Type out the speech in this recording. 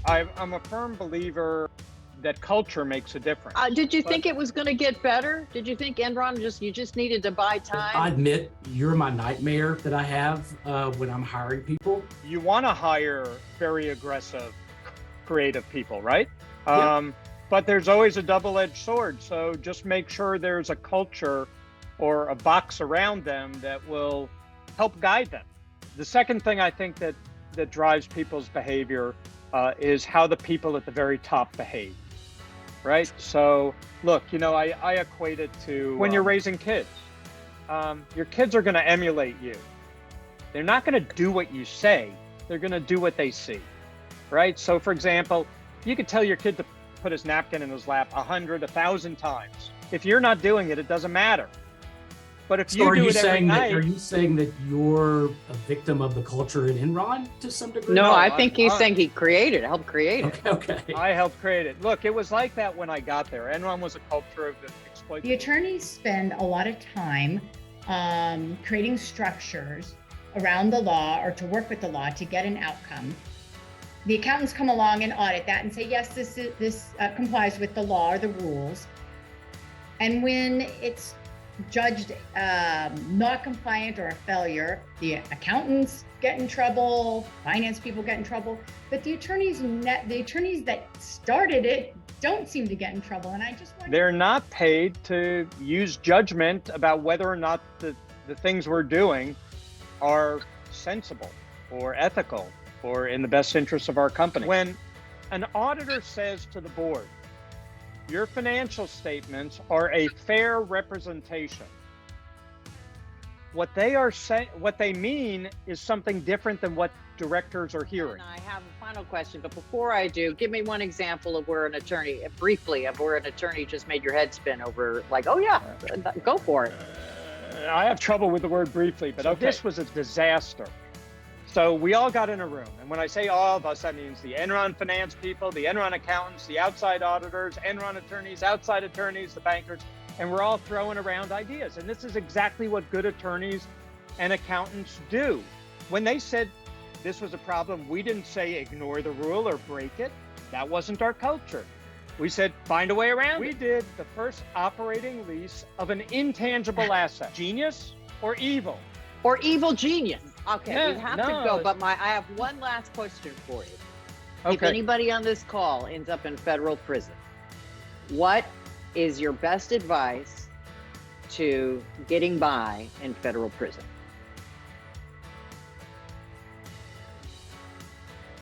I'm a firm believer that culture makes a difference. Did you think it was going to get better? Did you think Enron you just needed to buy time? I admit you're my nightmare that I have when I'm hiring people. You want to hire very aggressive, creative people, right? Yeah. But there's always a double-edged sword. So just make sure there's a culture or a box around them that will help guide them. The second thing I think that drives people's behavior is how the people at the very top behave, right? So look, I equate it to when you're raising kids. Your kids are going to emulate you. They're not going to do what you say. They're going to do what they see, right? So for example, you could tell your kid to put his napkin in his lap 100, 1,000 times. If you're not doing it, it doesn't matter. But if you do it every night, are you saying that you're a victim of the culture in Enron to some degree? No, I think he's saying he helped create it. Okay. I helped create it. Look, it was like that when I got there. Enron was a culture of exploitation. The attorneys spend a lot of time creating structures around the law or to work with the law to get an outcome. The accountants come along and audit that and say, yes, this complies with the law or the rules. And when it's judged not compliant or a failure, the accountants get in trouble, finance people get in trouble, but the attorneys that started it don't seem to get in trouble. And I just wonder, they're not paid to use judgment about whether or not the things we're doing are sensible or ethical or in the best interest of our company. When an auditor says to the board, your financial statements are a fair representation, what they mean is something different than what directors are hearing. And I have a final question, but before I do, give me one example of where an attorney just made your head spin over, like, oh yeah, go for it. I have trouble with the word briefly, but this was a disaster. So we all got in a room, and when I say all of us, that means the Enron finance people, the Enron accountants, the outside auditors, Enron attorneys, outside attorneys, the bankers, and we're all throwing around ideas. And this is exactly what good attorneys and accountants do. When they said this was a problem, we didn't say ignore the rule or break it. That wasn't our culture. We said find a way around it. We did the first operating lease of an intangible asset. Genius or evil? Or evil genius. Okay, we have to go, but I have one last question for you. Okay. If anybody on this call ends up in federal prison, what is your best advice to getting by in federal prison?